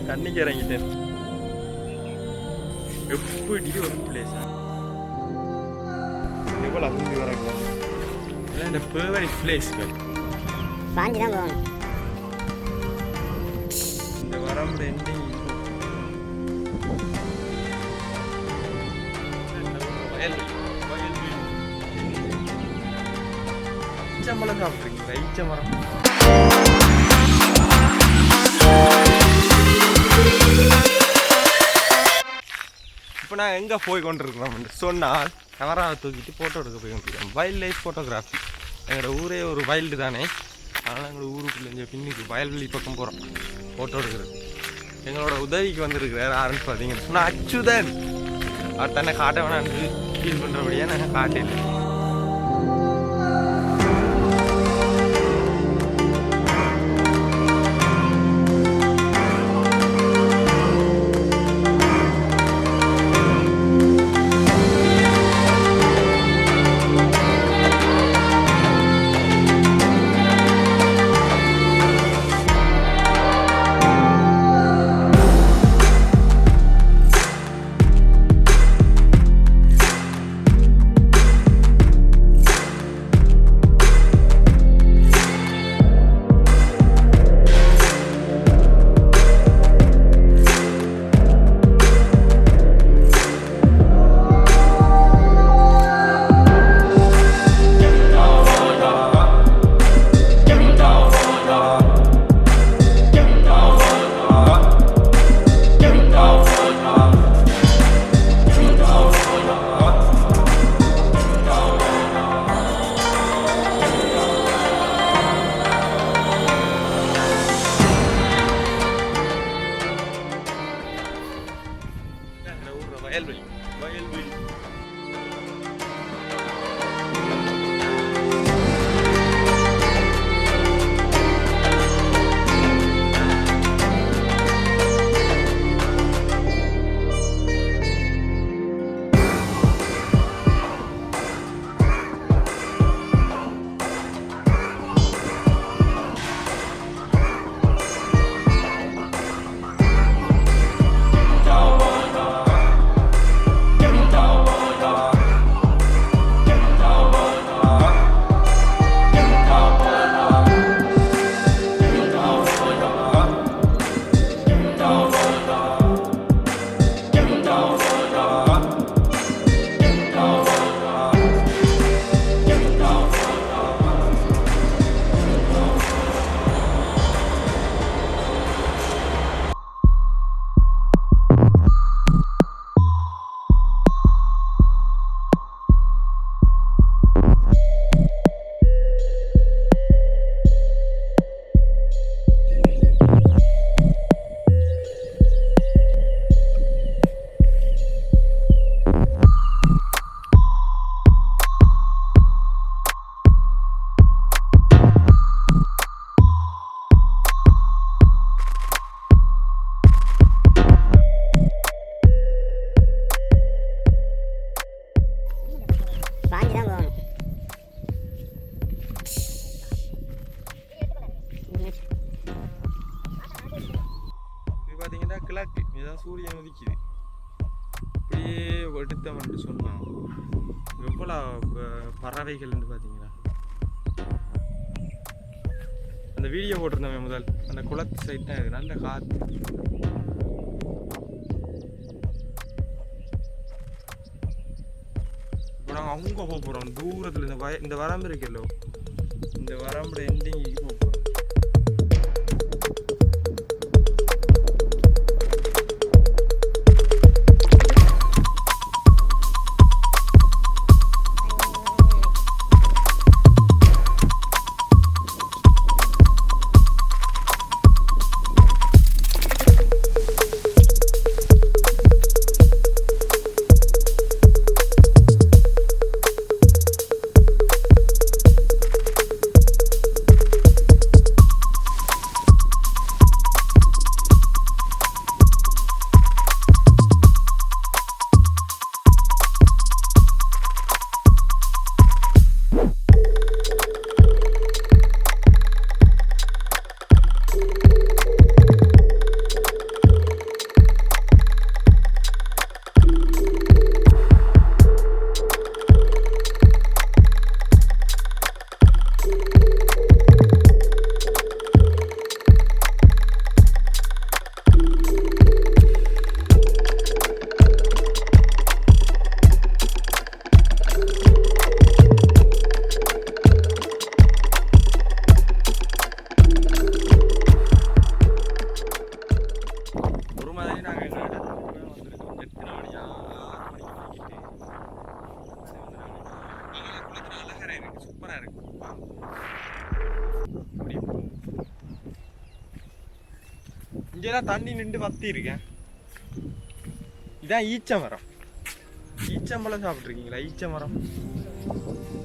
தண்ணிக்கு இறங்கிட்டேன். எப்படி ஒரு பிளேஸ் எவ்வளோ அங்கே வராங்க இல்லை இந்த ஃபேவரட் பிளேஸ்கள் பாஞ்சு தான் போகணும். இந்த வரம் ரெண்டு மரம் சாப்பிட்றீங்க ரைச்ச மரம். இப்போ நான் எங்கே போய் கொண்டிருக்கிறோம் சொன்னால் கேமராவை தூக்கிட்டு ஃபோட்டோ எடுக்க போய் கொண்டிருக்கோம். Wild life photography. எங்களோட ஊரே ஒரு வைல்டு தானே, அதனால் எங்களோட ஊருக்குள்ள இங்கே பின்னுக்கு வயல்வெளி பக்கம் போகிறோம் ஃபோட்டோ எடுக்கிறது. எங்களோட உதவிக்கு வந்திருக்கிறார் யாருன்னு பார்த்தீங்கன்னு சொன்னால் அச்சுதன். அவர் தன்னை காட்ட வேணான்னு ஃபீல் பண்ணுறபடியாக நாங்கள் காட்டில. பார்த்தீங்கன்னா கிழக்கு இதுதான் சூரியன் உதிக்குது. அப்படியே எடுத்தவன்ட்டு சொன்னான். எவ்வளோ பறவைகள்னு பார்த்தீங்களா? அந்த வீடியோ போட்டிருந்தோமே முதல் அந்த குளத்து சைட் தான் இது. நல்ல காற்று. இப்போ நாங்கள் அங்கே போக போகிறோம். தூரத்தில் இந்த வரம்பு இருக்குல்லோ, இந்த வரம்புல எண்டிங்கு போக போகிறோம். இங்கெல்லாம் தண்ணி நின்று வத்தி இருக்கேன். இதான் ஈச்ச மரம். ஈச்சம்பழம் சாப்பிட்ருக்கீங்களா? ஈச்ச மரம்,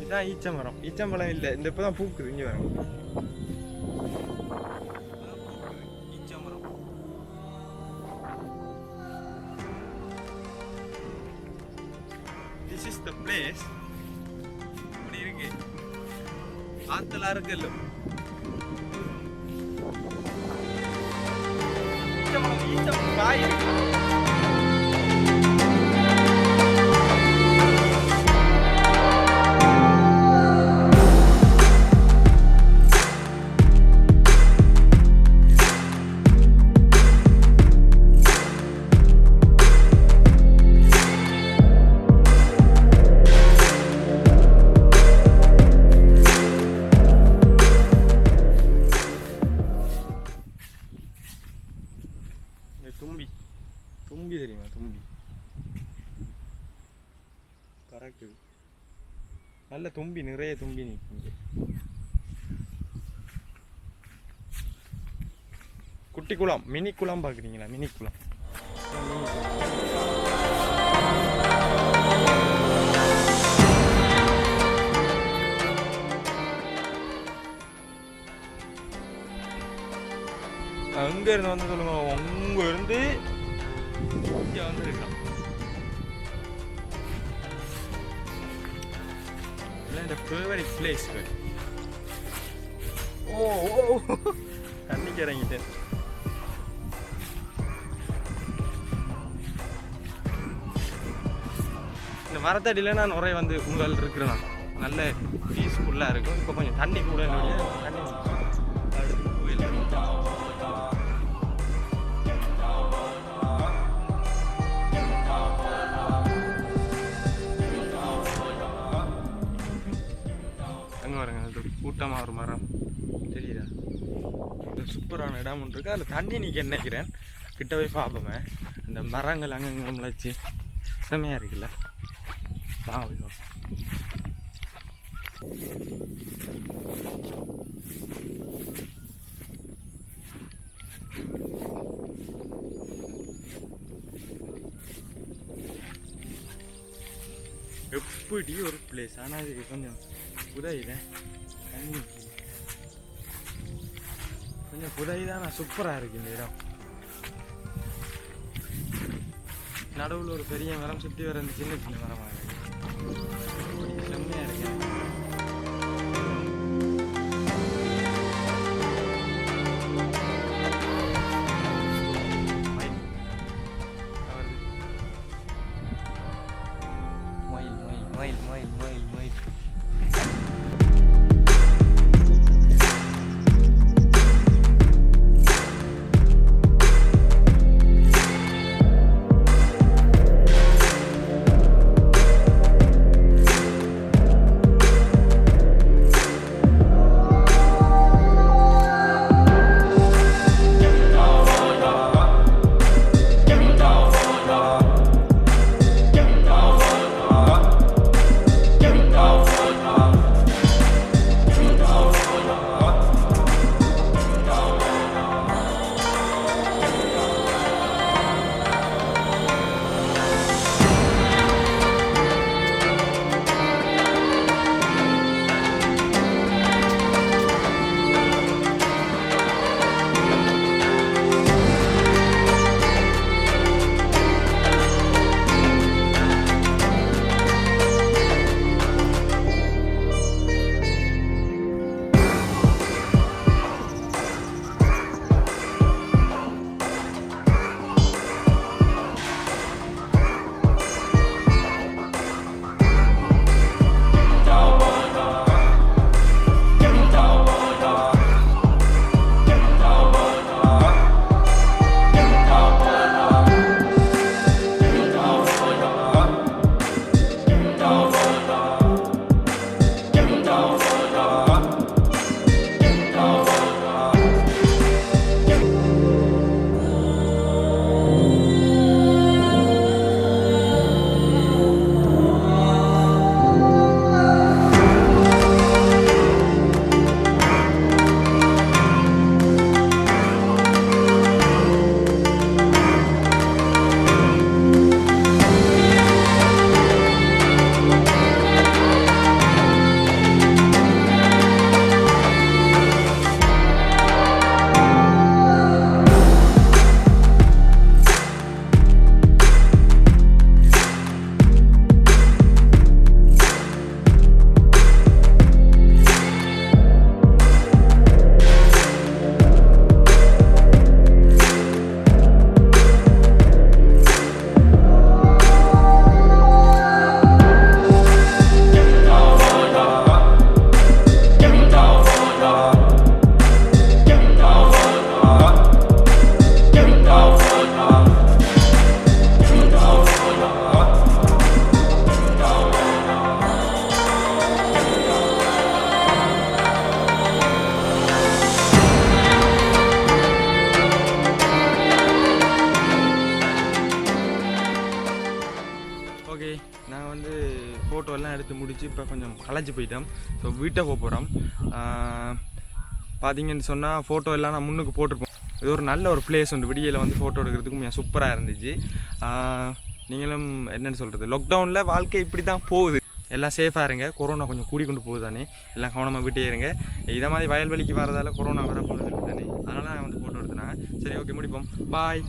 இதான் ஈச்ச மரம். ஈச்சம்பழம் இல்லை, இந்த இப்போ தான் பூக்குது. இங்கே வரும் ஈச்ச மரம். This is the place. இப்படி இருக்கு, ஆத்தலா இருக்குல்ல. ஈச்சம்பழம் காய் இருக்கு. தும்பி, தும்பி தெரியுமா? தும்பி பறக்குது. நல்ல தும்பி, நிறைய தும்பி நிற்குது. குட்டி குளம், மினி குளம் பார்க்குறீங்களா? மினி குளம். அங்க இருந்து வந்து சொல்லுங்க, அங்க இருந்து இங்க வந்து இருக்கலாம். இந்த ஃபேவரட் பிளேஸ். ஓ தண்ணிக்கு இறங்கிட்டேன். இந்த மரத்தடியில் நான் நிறைய வந்து உங்கள் இருக்கிறேன். நல்ல பீஸ்ஃபுல்லாக இருக்கும். இப்போ கொஞ்சம் தண்ணி கூட தண்ணி அடுத்து கோயில். கூட்டமாக ஒரு மரம் தெரியுதா? சூப்பரான இடம் ஒன்று இருக்குது. அதில் தண்ணி நீக்க நினைக்கிறேன். கிட்ட போய் பார்ப்போமே. இந்த மரங்கள் அங்கங்கே முளைச்சி செம்மையாக இருக்குல்ல. வாங்க போய் பார்ப்போம். எப்படி ஒரு பிளேஸ், ஆனால் அது கொஞ்சம் புதையில தண்ணி கொஞ்சம் புதைதான். நான் சூப்பராக இருக்கு இந்த இடம். நடுவில் ஒரு பெரிய மரம், சுற்றி வர அந்த சின்ன சின்ன மரமாக இருக்கு. செம்மையாக இருக்கு. மயில் மயில் மயில் மயில். முடிச்சு இப்போ கொஞ்சம் களைச்சி போயிட்டோம். ஸோ வீட்டை போகிறோம். பார்த்தீங்கன்னு சொன்னால் ஃபோட்டோ எல்லாம் நான் முன்னுக்கு போட்டிருப்போம். இது ஒரு நல்ல ஒரு பிளேஸ் உண்டு. விடியலை வந்து ஃபோட்டோ எடுக்கிறதுக்கு கொஞ்சம் சூப்பராக இருந்துச்சு. நீங்களும் என்னென்னு சொல்கிறது, லாக்டவுனில் வாழ்க்கை இப்படி தான் போகுது. எல்லாம் சேஃபாக இருங்க. கொரோனா கொஞ்சம் கூடி கொண்டு போகுது தானே, எல்லாம் கவனமாக விட்டே இருங்க. இதை மாதிரி வயல்வெளிக்கு வரதால் கொரோனா வர போகிறது தானே, அதனால் நான் வந்து ஃபோட்டோ எடுத்தேன். சரி, ஓகே, முடிப்போம். பாய்.